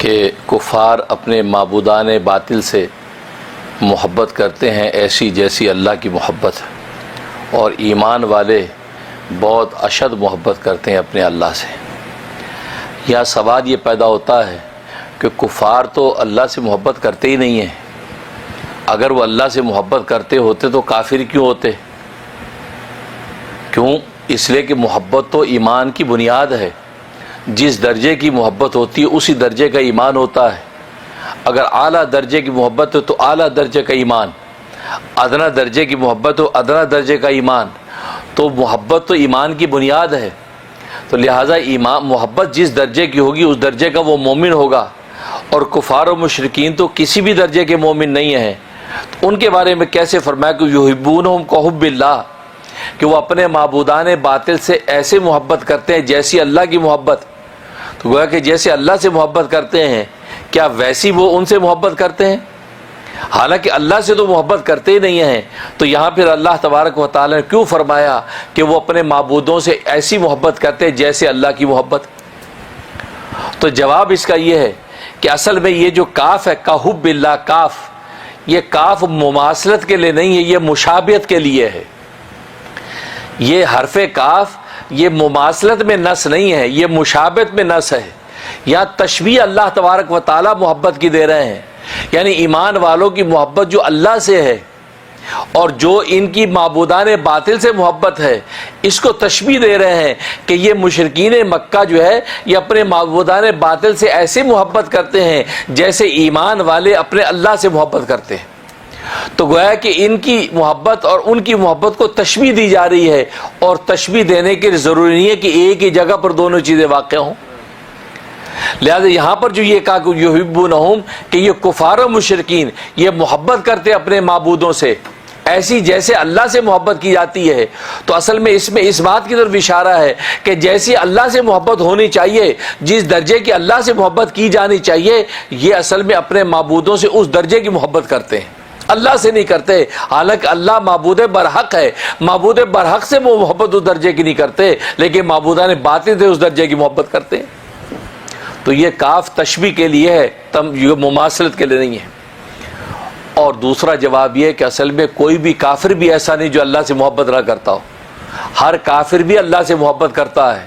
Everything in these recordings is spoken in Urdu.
کہ کفار اپنے معبودان باطل سے محبت کرتے ہیں ایسی جیسی اللہ کی محبت ہے، اور ایمان والے بہت اشد محبت کرتے ہیں اپنے اللہ سے۔ یہاں سوال یہ پیدا ہوتا ہے کہ کفار تو اللہ سے محبت کرتے ہی نہیں ہیں، اگر وہ اللہ سے محبت کرتے ہوتے تو کافر کیوں ہوتے؟ کیوں؟ اس لیے کہ محبت تو ایمان کی بنیاد ہے، جس درجے کی محبت ہوتی ہے اسی درجے کا ایمان ہوتا ہے۔ اگر اعلیٰ درجے کی محبت ہو تو اعلیٰ درجے کا ایمان، ادنا درجے کی محبت ہو ادنا درجے کا ایمان، تو محبت تو ایمان کی بنیاد ہے۔ تو لہٰذا ایمان محبت جس درجے کی ہوگی اس درجے کا وہ مومن ہوگا، اور کفار و مشرکین تو کسی بھی درجے کے مومن نہیں ہیں۔ تو ان کے بارے میں کیسے فرمایا کہ یحبونہم کحب اللہ، کہ وہ اپنے معبودان باطل سے ایسے محبت کرتے ہیں جیسی اللہ کی محبت۔ تو گویا کہ جیسے اللہ سے محبت کرتے ہیں کیا ویسی وہ ان سے محبت کرتے ہیں؟ حالانکہ اللہ سے تو محبت کرتے ہی نہیں ہیں۔ تو یہاں پھر اللہ تبارک و تعالی نے کیوں فرمایا کہ وہ اپنے معبودوں سے ایسی محبت کرتے ہیں جیسے اللہ کی محبت؟ تو جواب اس کا یہ ہے کہ اصل میں یہ جو کاف ہے کحب اللہ، کاف، یہ کاف مماثلت کے لیے نہیں ہے، یہ مشابہت کے لیے ہے۔ یہ حرف کاف یہ مماثلت میں نص نہیں ہے، یہ مشابہت میں نص ہے۔ یا تشبیہ اللہ تبارک و تعالی محبت کی دے رہے ہیں، یعنی ایمان والوں کی محبت جو اللہ سے ہے اور جو ان کی معبودان باطل سے محبت ہے، اس کو تشبیہ دے رہے ہیں کہ یہ مشرکین مکہ جو ہے یہ اپنے معبودان باطل سے ایسے محبت کرتے ہیں جیسے ایمان والے اپنے اللہ سے محبت کرتے ہیں۔ تو گویا کہ ان کی محبت اور ان کی محبت کو تشبیہ دی جا رہی ہے، اور تشبیہ دینے کے ضروری نہیں ہے کہ ایک ہی جگہ پر دونوں چیزیں واقع ہوں۔ لہذا یہاں پر جو یہ کہا کہ یحبونہم، کہ یہ کفار و مشرکین یہ محبت کرتے اپنے معبودوں سے ایسی جیسے اللہ سے محبت کی جاتی ہے، تو اصل میں اس بات کی طرف اشارہ ہے کہ جیسی اللہ سے محبت ہونی چاہیے، جس درجے کی اللہ سے محبت کی جانی چاہیے، یہ اصل میں اپنے معبودوں سے اس درجے کی محبت کرتے ہیں، اللہ سے نہیں کرتے۔ حالانکہ اللہ معبود برحق ہے، معبود برحق سے وہ محبت اس درجے کی نہیں کرتے، لیکن معبودان باطل سے اس درجے کی محبت کرتے ہیں۔ تو یہ کاف تشبیہ کے لیے ہے، یہ مماثلت کے لیے نہیں ہے۔ اور دوسرا جواب یہ ہے کہ اصل میں کوئی بھی کافر بھی ایسا نہیں جو اللہ سے محبت نہ کرتا ہو، ہر کافر بھی اللہ سے محبت کرتا ہے۔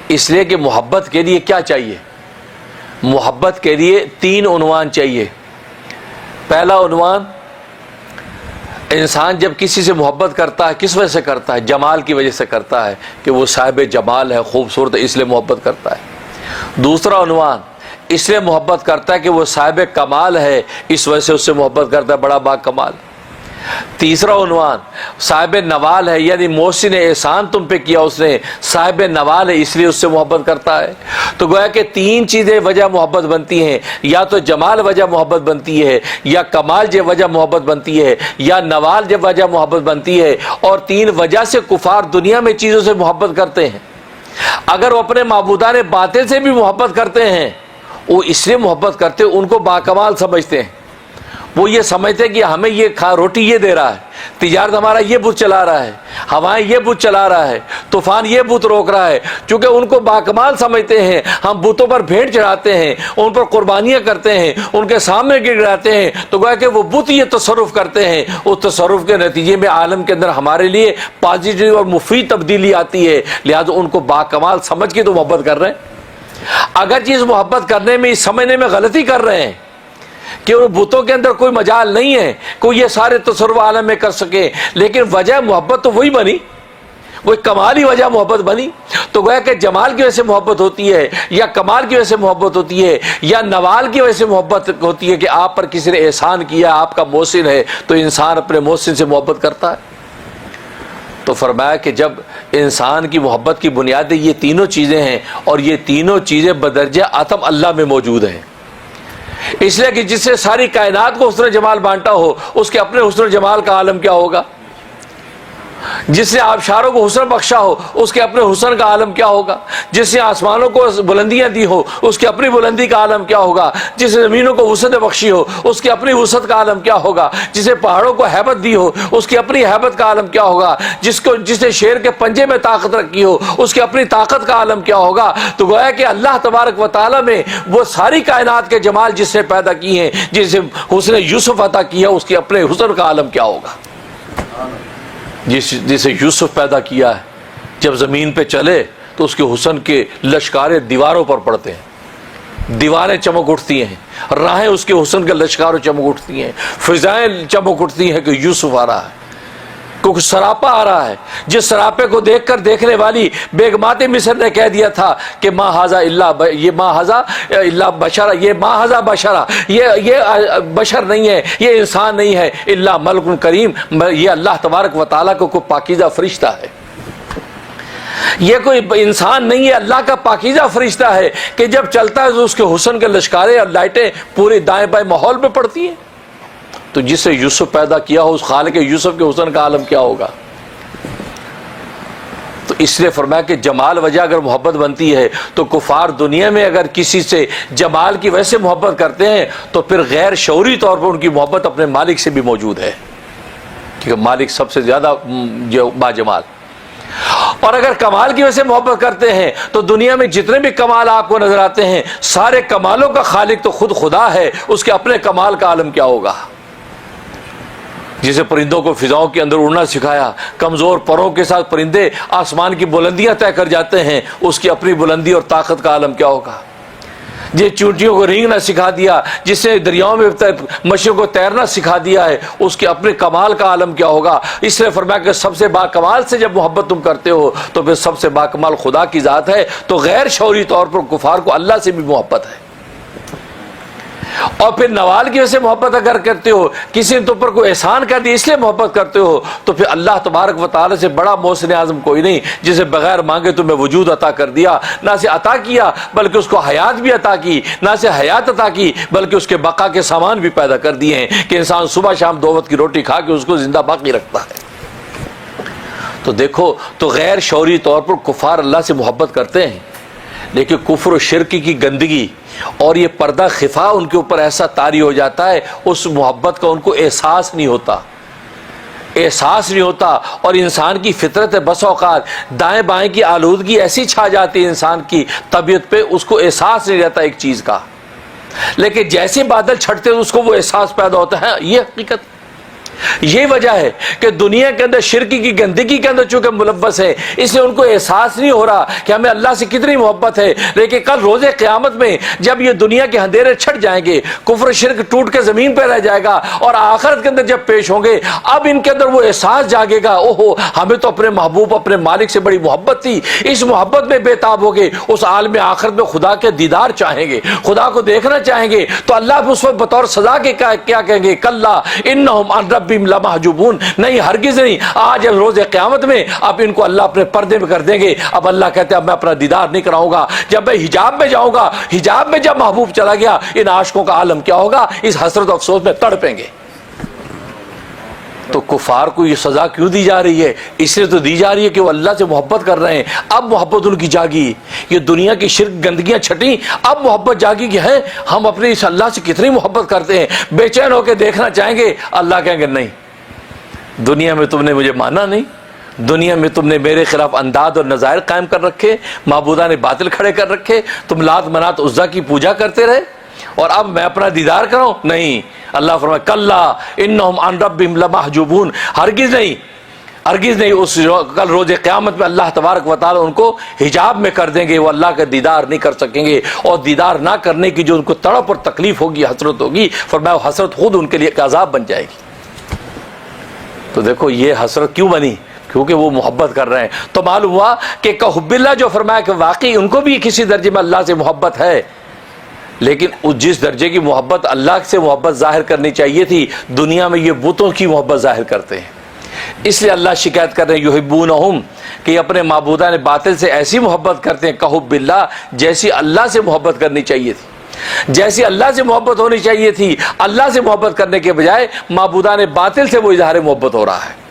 اس لیے کہ محبت کے لیے کیا چاہیے؟ محبت کے لیے 3 عنوان چاہیے۔ پہلا عنوان، انسان جب کسی سے محبت کرتا ہے کس وجہ سے کرتا ہے؟ جمال کی وجہ سے کرتا ہے، کہ وہ صاحب جمال ہے، خوبصورت ہے، اس لیے محبت کرتا ہے۔ دوسرا عنوان، اس لیے محبت کرتا ہے کہ وہ صاحب کمال ہے، اس وجہ سے اس سے محبت کرتا ہے، بڑا با کمال۔ تیسرا عنوان، صاحب نوال ہے، یعنی محسن احسان تم پہ کیا اس نے، صاحب نوال ہے، اس لیے اس سے محبت کرتا ہے۔ تو گویا کہ 3 چیزیں وجہ محبت بنتی ہیں، یا تو جمال وجہ محبت بنتی ہے، یا کمال جب وجہ محبت بنتی ہے، یا نوال جب وجہ محبت بنتی ہے۔ اور 3 وجہ سے کفار دنیا میں چیزوں سے محبت کرتے ہیں۔ اگر وہ اپنے معبودان باطل سے بھی محبت کرتے ہیں، وہ اس لیے محبت کرتے ہیں، ان کو باکمال سمجھتے ہیں، وہ یہ سمجھتے ہیں کہ ہمیں یہ روٹی یہ دے رہا ہے، تجارت ہمارا یہ بت چلا رہا ہے، ہوائیں یہ بت چلا رہا ہے، طوفان یہ بت روک رہا ہے۔ چونکہ ان کو باکمال سمجھتے ہیں، ہم بتوں پر بھیڑ چڑھاتے ہیں، ان پر قربانیاں کرتے ہیں، ان کے سامنے گڑاتے ہیں، تو گویا کہ وہ بت یہ تصرف کرتے ہیں، اس تصرف کے نتیجے میں عالم کے اندر ہمارے لیے پازیٹیو اور مفید تبدیلی آتی ہے۔ لہذا ان کو باکمال سمجھ کے تو محبت کر رہے ہیں۔ اگر چیز محبت کرنے میں، اس سمجھنے میں غلطی کر رہے ہیں کہ ان بتوں کے اندر کوئی مجال نہیں ہے کوئی یہ سارے تصرف عالم میں کر سکے، لیکن وجہ محبت تو وہی بنی، وہ کمال ہی وجہ محبت بنی، تو گویا کہ جمال کی وجہ سے محبت ہوتی ہے، یا کمال کی وجہ سے محبت ہوتی ہے، یا نوال کی وجہ سے محبت ہوتی ہے کہ آپ پر کسی نے احسان کیا، آپ کا محسن ہے، تو انسان اپنے محسن سے محبت کرتا ہے۔ تو فرمایا کہ جب انسان کی محبت کی بنیادیں یہ تینوں چیزیں ہیں، اور یہ تینوں چیزیں بدرجہ عطم اللہ میں موجود ہیں، اس لیے کہ جس سے ساری کائنات کو حسن جمال بانٹا ہو، اس کے اپنے حسن جمال کا عالم کیا ہوگا؟ جس نے آبشاروں کو حسن بخشا ہو اس کے اپنے حسن کا عالم کیا ہوگا، جس نے آسمانوں کو بلندیاں دی ہو اس کی اپنی بلندی کا عالم کیا ہوگا، جس نے زمینوں کو وسعت بخشی ہو اس کی اپنی وسعت کا عالم کیا ہوگا، جس نے پہاڑوں کو ہیبت دی ہو اس کی اپنی ہیبت کا عالم کیا ہوگا، جس نے شیر کے پنجے میں طاقت رکھی ہو اس کی اپنی طاقت کا عالم کیا ہوگا۔ تو گویا کہ اللہ تبارک و تعالیٰ میں وہ ساری کائنات کے جمال جس نے پیدا کی ہیں، جسے حسن یوسف عطا کیا اس کے اپنے حسن کا عالم کیا ہوگا۔ جسے یوسف پیدا کیا ہے جب زمین پہ چلے تو اس کے حسن کے لشکاریں دیواروں پر پڑتے ہیں، دیواریں چمک اٹھتی ہیں، راہیں اس کے حسن کے لشکاروں چمک اٹھتی ہیں، فضائیں چمک اٹھتی ہیں کہ یوسف آ رہا ہے، کیونکہ سراپا آ رہا ہے۔ جس سراپے کو دیکھ کر دیکھنے والی بیگمات مصر نے کہہ دیا تھا کہ ما ھذا الا بشرا، یہ ما ھذا بشرا، یہ بشر نہیں ہے، یہ انسان نہیں ہے، الا ملک کریم، یہ اللہ تبارک و تعالیٰ کو کوئی پاکیزہ فرشتہ ہے، یہ کوئی انسان نہیں ہے، اللہ کا پاکیزہ فرشتہ ہے کہ جب چلتا ہے تو اس کے حسن کے لشکاریں اور لائٹیں پورے دائیں بائیں ماحول میں پڑتی ہیں۔ تو جس سے یوسف پیدا کیا ہو اس خالق یوسف کے حسن کا عالم کیا ہوگا۔ تو اس لیے فرمایا کہ جمال وجہ اگر محبت بنتی ہے تو کفار دنیا میں اگر کسی سے جمال کی وجہ سے محبت کرتے ہیں تو پھر غیر شعوری طور پر ان کی محبت اپنے مالک سے بھی موجود ہے، کیونکہ مالک سب سے زیادہ جو باجمال۔ اور اگر کمال کی وجہ سے محبت کرتے ہیں تو دنیا میں جتنے بھی کمال آپ کو نظر آتے ہیں سارے کمالوں کا خالق تو خود خدا ہے، اس کے اپنے کمال کا عالم کیا ہوگا۔ جسے پرندوں کو فضاؤں کے اندر اڑنا سکھایا، کمزور پروں کے ساتھ پرندے آسمان کی بلندیاں طے کر جاتے ہیں، اس کی اپنی بلندی اور طاقت کا عالم کیا ہوگا۔ جس چونٹیوں کو رینگنا سکھا دیا، جس نے دریاؤں میں مچھلیوں کو تیرنا سکھا دیا ہے، اس کے اپنے کمال کا عالم کیا ہوگا۔ اس لیے فرمایا کہ سب سے باکمال سے جب محبت تم کرتے ہو تو پھر سب سے باکمال خدا کی ذات ہے۔ تو غیر شعوری طور پر کفار کو اللہ سے بھی محبت ہے۔ اور پھر نوال کی وجہ سے محبت اگر کرتے ہو، کسی نے تم پر کوئی احسان کر دیا اس لیے محبت کرتے ہو، تو پھر اللہ تبارک و تعالی سے بڑا محسن اعظم کوئی نہیں، جسے بغیر مانگے تمہیں وجود عطا کر دیا، نہ سے عطا کیا بلکہ اس کو حیات بھی عطا کی، نہ سے حیات عطا کی بلکہ اس کے بقا کے سامان بھی پیدا کر دیے ہیں کہ انسان صبح شام 2 وقت کی روٹی کھا کے اس کو زندہ باقی رکھتا ہے۔ تو دیکھو، تو غیر شعوری طور پر کفار اللہ سے محبت کرتے ہیں، لیکن کفر و شرک کی گندگی اور یہ پردہ خفا ان کے اوپر ایسا طاری ہو جاتا ہے، اس محبت کا ان کو احساس نہیں ہوتا، اور انسان کی فطرت ہے بس اوقات دائیں بائیں کی آلودگی ایسی چھا جاتی ہے انسان کی طبیعت پہ، اس کو احساس نہیں رہتا ایک چیز کا، لیکن جیسے بادل چھٹتے ہیں اس کو وہ احساس پیدا ہوتا ہے۔ یہ حقیقت، یہ وجہ ہے کہ دنیا کے اندر شرک کی گندگی کے اندر چونکہ ملوث ہے، اس لیے ان کو احساس نہیں ہو رہا کہ ہمیں اللہ سے کتنی محبت ہے، لیکن کل روز قیامت میں جب یہ دنیا کے اندھیرے چھٹ جائیں گے، کفر شرک ٹوٹ کے زمین پہ رہ جائے گا، اور آخرت کے اندر جب پیش ہوں گے اب ان کے اندر وہ احساس جاگے گا، اوہو ہمیں تو اپنے محبوب اپنے مالک سے بڑی محبت تھی، اس محبت میں بے تاب ہو گے، اس عالم آخرت میں خدا کے دیدار چاہیں گے، خدا کو دیکھنا چاہیں گے، تو اللہ اس وقت بطور سزا کے کیا کہیں گے، کلا انہم عن ربہم لمحجوبون، نہیں ہرگز نہیں، آج روز قیامت میں اب ان کو اللہ اپنے پردے میں کر دیں گے۔ اب اللہ کہتے ہیں اب میں اپنا دیدار نہیں کراؤں گا، جب میں حجاب میں جاؤں گا، حجاب میں جب محبوب چلا گیا، ان عاشقوں کا عالم کیا ہوگا، اس حسرت و افسوس میں تڑپیں گے۔ تو کفار کو یہ سزا کیوں دی جا رہی ہے؟ اس لیے تو دی جا رہی ہے کہ وہ اللہ سے محبت کر رہے ہیں، اب محبت ان کی جاگی، یہ دنیا کی شرک گندگیاں چھٹیں، اب محبت جاگی کہ ہے ہم اپنے اس اللہ سے کتنی محبت کرتے ہیں، بے چین ہو کے دیکھنا چاہیں گے، اللہ کہیں گے نہیں، دنیا میں تم نے مجھے مانا نہیں، دنیا میں تم نے میرے خلاف انداز اور نظائر قائم کر رکھے، معبودان باطل کھڑے کر رکھے، تم لات منات عزا کی پوجا کرتے رہے، اور اب میں اپنا دیدار کراؤں؟ نہیں، اللہ فرمائے کلا انہم عن ربہم لمحجوبون، ہرگز نہیں، ہرگز نہیں، اس کل روز قیامت میں اللہ تبارک و تعالی ان کو حجاب میں کر دیں گے، وہ اللہ کا دیدار نہیں کر سکیں گے، اور دیدار نہ کرنے کی جو ان کو تڑپ اور تکلیف ہوگی، حسرت ہوگی، فرمایا وہ حسرت خود ان کے لیے ایک عذاب بن جائے گی۔ تو دیکھو یہ حسرت کیوں بنی؟ کیونکہ وہ محبت کر رہے ہیں۔ تو معلوم ہوا کہ کحب اللہ جو فرمایا کہ واقعی ان کو بھی کسی درجے میں اللہ سے محبت ہے، لیکن جس درجے کی محبت اللہ سے محبت ظاہر کرنی چاہیے تھی، دنیا میں یہ بتوں کی محبت ظاہر کرتے ہیں، اس لیے اللہ شکایت کر رہے ہیں یحبونہم، کہ یہ اپنے معبودان باطل سے ایسی محبت کرتے ہیں کحب اللہ، جیسی اللہ سے محبت کرنی چاہیے تھی، جیسی اللہ سے محبت ہونی چاہیے تھی، اللہ سے محبت کرنے کے بجائے معبودان باطل سے وہ اظہار محبت ہو رہا ہے۔